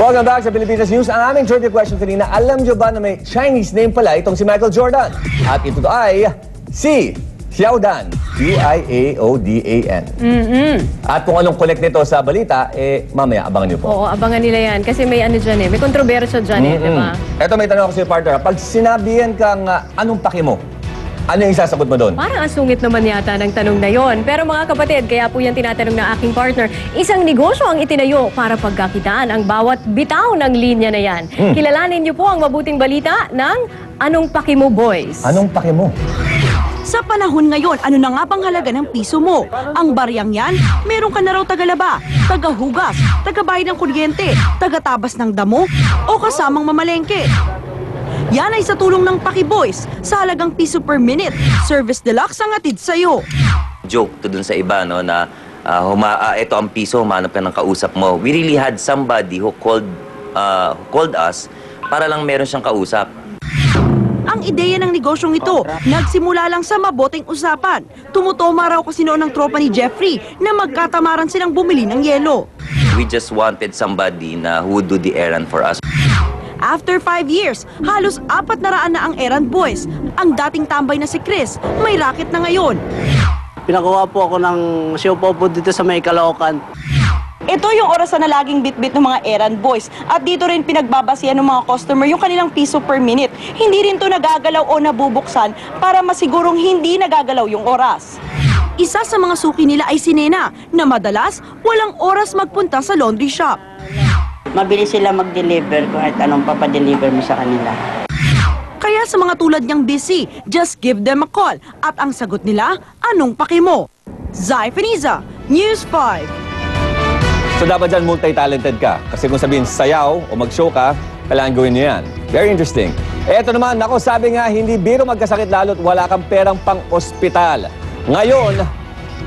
Welcome back sa Pilipinas News. Ang aming trivia question kanina, alam nyo ba na may Chinese name pala itong si Michael Jordan? At ito ay si Xiaodan. Xiaodan. At kung anong connect nito sa balita, mamaya abangan nyo po. Oo, abangan nila yan. Kasi may ano dyan may kontrobersya dyan di ba? Eto, may tanong ako sa iyo, partner. Pag sinabihan kang anong paki mo, ano yung isasagot mo doon? Parang ang sungit naman yata ng tanong na yon. Pero mga kapatid, kaya po yan tinatanong ng aking partner, isang negosyo ang itinayo para pagkakitaan ang bawat bitaw ng linya na yan. Kilalanin niyo po ang mabuting balita ng Anong Paki Mo Boys. Anong paki mo? Sa panahon ngayon, ano na nga bang halaga ng piso mo? Ang bariyang yan, meron ka na raw tagalaba, tagahugas, tagabayad ng kuryente, tagatabas ng damo, o kasamang mamalengke. Yan ay sa tulong ng Paki Boys sa halagang piso per minute. Service deluxe ang atid sa'yo. Joke to dun sa iba, no, na ito ang piso, humanap ka ng kausap mo. We really had somebody who called us para lang meron siyang kausap. Ang ideya ng negosyong ito, nagsimula lang sa mabuting usapan. Tumutoma raw kasi noon ng tropa ni Jeffrey na magkatamaran silang bumili ng yelo. We just wanted somebody na who would do the errand for us. After 5 years, halos 400 na ang errand boys. Ang dating tambay na si Chris, may racket na ngayon. Pinakuha po ako ng siopo po dito sa may Caloocan. Ito yung orasan na laging bit-bit ng mga errand boys. At dito rin pinagbabasihan ng mga customer yung kanilang piso per minute. Hindi rin to nagagalaw o nabubuksan para masigurong hindi nagagalaw yung oras. Isa sa mga suki nila ay si Nena, na madalas walang oras magpunta sa laundry shop. Mabilis sila mag-deliver kahit anong papadeliver mo sa kanila. Kaya sa mga tulad niyang busy, just give them a call. At ang sagot nila, anong paki mo? Zai Feniza, News 5. So dapat dyan multi-talented ka. Kasi kung sabihin sayaw o mag-show ka, kailangan gawin niyo yan. Very interesting. Eto naman, ako sabi nga, hindi biro magkasakit lalo't wala kang perang pang-ospital. Ngayon,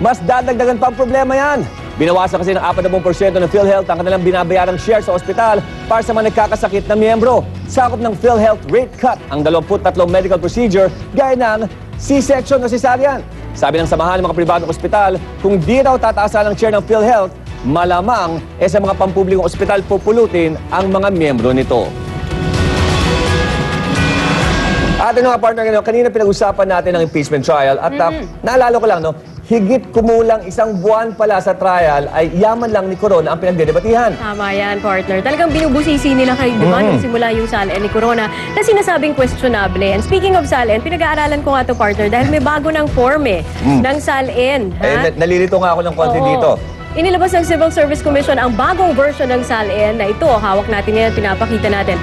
mas dadagdagan pa ang problema yan. Binawasan kasi ng 40% ng PhilHealth ang kanilang binabayarang share sa ospital para sa mga nagkakasakit na miyembro. Sakop ng PhilHealth rate cut ang 23 medical procedure gaya ng C-section o cesarean. Sabi ng samahan ng mga pribadong ospital, kung di raw tataasan ang share ng PhilHealth, malamang sa mga pampublikong ospital pupulutin ang mga miyembro nito. At ano nga partner, kanina pinag-usapan natin ang impeachment trial at naalala ko lang, no, higit kumulang 1 buwan pala sa trial ay yaman lang ni Corona ang pinagdedebatihan. Tama yan, partner. Talagang binubusisi nila kayo, di ba, nung simula yung SALN ni Corona na sinasabing questionable. And speaking of SALN, pinag-aaralan ko nga to, partner, dahil may bago ng form ng SALN. Nalilito nga ako ng konti dito. Inilabas ng Civil Service Commission ang bagong version ng SALN na ito. Hawak natin ngayon, pinapakita natin.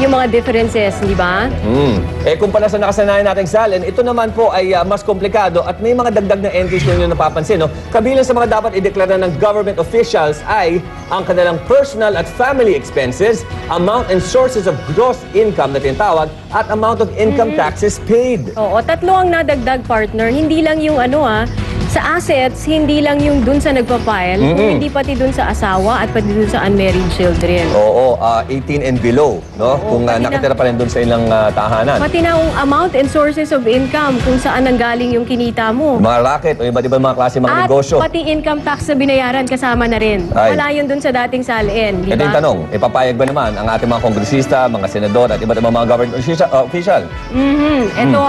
Yung mga differences, di ba? Kumpara sa nakasanayan nating SALN, ito naman po ay mas komplikado at may mga dagdag na entries na inyo napapansin. No? Kabilang sa mga dapat ideklara ng government officials ay ang kanilang personal at family expenses, amount and sources of gross income na tinatawag, at amount of income taxes paid. Oo, 3 ang nadagdag, partner. Hindi lang yung sa assets, hindi lang yung dun sa nagpa-file, hindi pati dun sa asawa at pati dun sa unmarried children. Oo, 18 and below, no? Kung nakatira pa rin dun sa ilang tahanan. Pati na yung amount and sources of income, kung saan nanggaling yung kinita mo. Mga racket o iba't ibang mga klase mga At negosyo. pati income tax na binayaran kasama na rin. Ay. Wala yun dun sa dating SALN, di Ito yung ba? tanong, ipapayag ba naman ang ating mga kongresista, mga senador at iba't ibang mga government official? Ito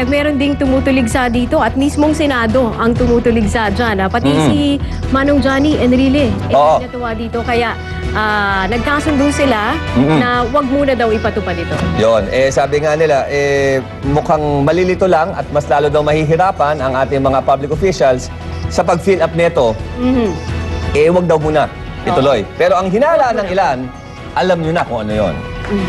meron ding tumutuligsa dito at mismong Senado ang tumutuligsa dyan. Pati si Manong Johnny Enrile natuwa dito. Kaya nagkasundo sila na wag muna daw ipatupad ito. Yon, sabi nga nila, mukhang malilito lang at mas lalo daw mahihirapan ang ating mga public officials sa pag-fill up nito. Wag daw muna ituloy. Pero ang hinala ng ilan, alam nyo na kung ano yon.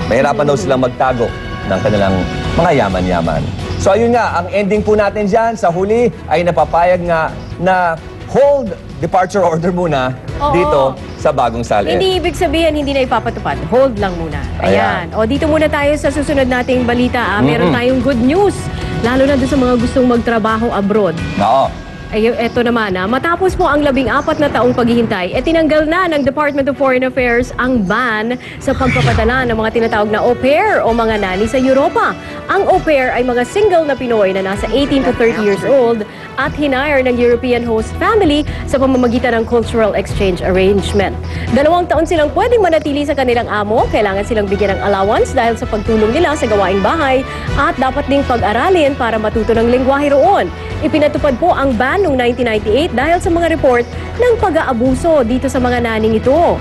Mahirapan daw silang magtago ng kanilang mga yaman-yaman. So ayun nga, ang ending po natin dyan sa huli ay napapayag nga na hold departure order muna dito sa bagong SALN. Hindi ibig sabihin hindi na ipapatupad. Hold lang muna. Ayan. O dito muna tayo sa susunod nating balita. Meron tayong good news. Lalo na doon sa mga gustong magtrabaho abroad. Oo. eto naman matapos po ang 14 na taong paghihintay, tinanggal na ng Department of Foreign Affairs ang ban sa pagpapadala ng mga tinatawag na au pair o mga nani sa Europa. Ang au pair ay mga single na Pinoy na nasa 18 to 30 years old at hinire ng European host family sa pamamagitan ng cultural exchange arrangement. 2 taon silang pwedeng manatili sa kanilang amo, kailangan silang bigyan ng allowance dahil sa pagtulong nila sa gawaing bahay at dapat ding pag-aralin para matuto ng lengguwahe roon. Ipinatupad po ang ban noong 1998 dahil sa mga report ng pag-aabuso dito sa mga naning ito.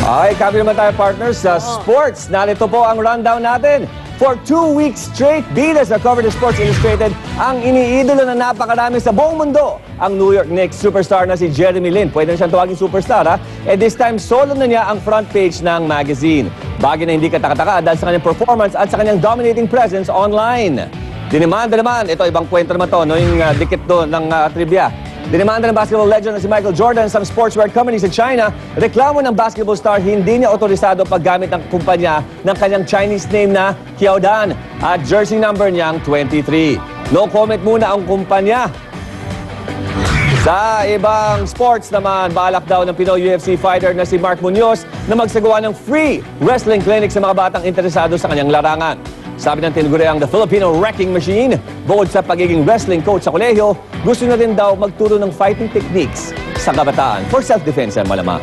Okay, kami naman tayo partners sa sports. Narito po ang rundown natin. For 2 weeks straight, bidas na cover ng Sports Illustrated ang iniidolo na napakarami sa buong mundo. Ang New York Knicks superstar na si Jeremy Lin. Pwede na siyang tawagin superstar, ha? This time, solo na niya ang front page ng magazine. Bagay na hindi katakataka dahil sa kanyang performance at sa kanyang dominating presence online. Dinimanda naman, ito ibang kwento naman to, no? Yung dikit doon ng trivia. Dinimanda ng basketball legend na si Michael Jordan sa sportswear company sa China. Reklamo ng basketball star, hindi niya otorisado paggamit ng kumpanya ng kanyang Chinese name na Kiaodan at jersey number niyang 23. No comment muna ang kumpanya. Sa ibang sports naman, balak daw ng Pinoy UFC fighter na si Mark Munoz na magsagawa ng free wrestling clinic sa mga batang interesado sa kanyang larangan. Sabi ng tinuguriang The Filipino Wrecking Machine, bukod sa pagiging wrestling coach sa kolehiyo, gusto na rin daw magturo ng fighting techniques sa kabataan for self-defense ang malamang.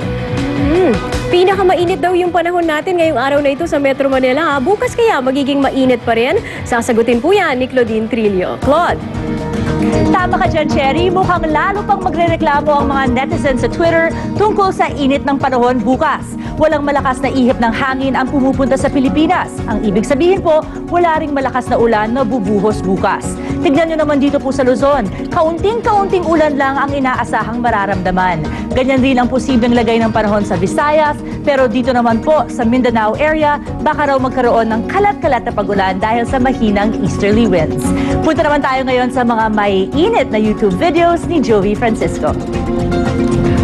Pinakamainit daw yung panahon natin ngayong araw na ito sa Metro Manila. Bukas kaya magiging mainit pa rin? Sasagutin po yan ni Claudine Trillo. Claude. Tama ka dyan, Cherry. Mukhang lalo pang magrereklamo ang mga netizens sa Twitter tungkol sa init ng panahon bukas. Walang malakas na ihip ng hangin ang pumupunta sa Pilipinas. Ang ibig sabihin po, wala ring malakas na ulan na bubuhos bukas. Tignan nyo naman dito po sa Luzon. Kaunting-kaunting ulan lang ang inaasahang mararamdaman. Ganyan rin ang posibleng lagay ng panahon sa Visayas, pero dito naman po sa Mindanao area, baka raw magkaroon ng kalat-kalat na pag-ulan dahil sa mahinang easterly winds. Punta naman tayo ngayon sa mga may init na YouTube videos ni Joey Francisco.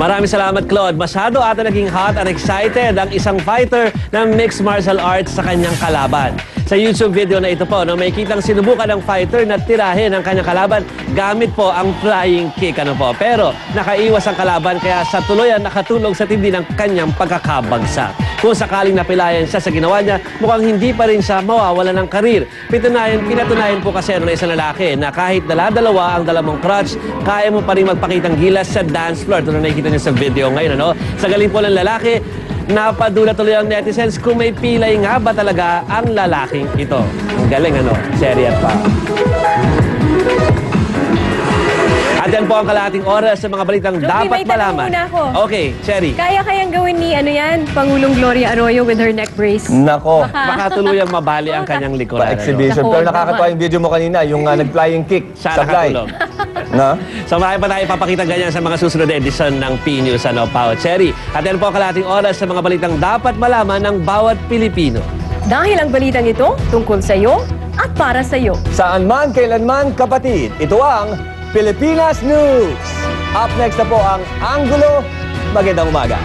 Maraming salamat, Claude. Masyado ata naging hot and excited ang isang fighter ng mixed martial arts sa kanyang kalaban. Sa YouTube video na ito po, may kitang sinubukan ng fighter na tirahin ang kanyang kalaban gamit po ang flying kick. Pero nakaiwas ang kalaban kaya sa tuluyan nakatulog sa tindi ng kanyang pagkakabagsak. Kung sakaling napilayan siya sa ginawa niya, mukhang hindi pa rin siya mawawala ng karir. Pinatunayan po kasi ng isang lalaki na kahit dala-dalawa ang dala mong crutch, kaya mo pa rin magpakitang gilas sa dance floor. Ito na nakikita niyo sa video ngayon. Sa galing po ng lalaki, napadula tuloy ang netizens kung may pilay nga ba talaga ang lalaking ito. Ang galing, Cherry at pa. At yan po ang kalahating oras sa mga balitang Joey, dapat may tanong malaman. muna ako. Okay, Cherry. Kaya kayang gawin ni Pangulong Gloria Arroyo with her neck brace? Nako. Baka tuluyang mabali ang kanyang likuran. Pa-exhibition. Nako, Pero nakakatawa yung video mo kanina, yung nag-flying kick Sana sa fly. katulong. Na? So marami pa tayo ipapakita ganyan sa mga susunod na edisyon ng P-News, Pao Cherry. At yan po ang kalahating oras sa mga balitang dapat malaman ng bawat Pilipino. Dahil ang balitang ito tungkol sa iyo at para sa iyo. Saan man, kailanman, kapatid. Ito ang Pilipinas News. Up next na po ang Anggulo. Magandang umaga.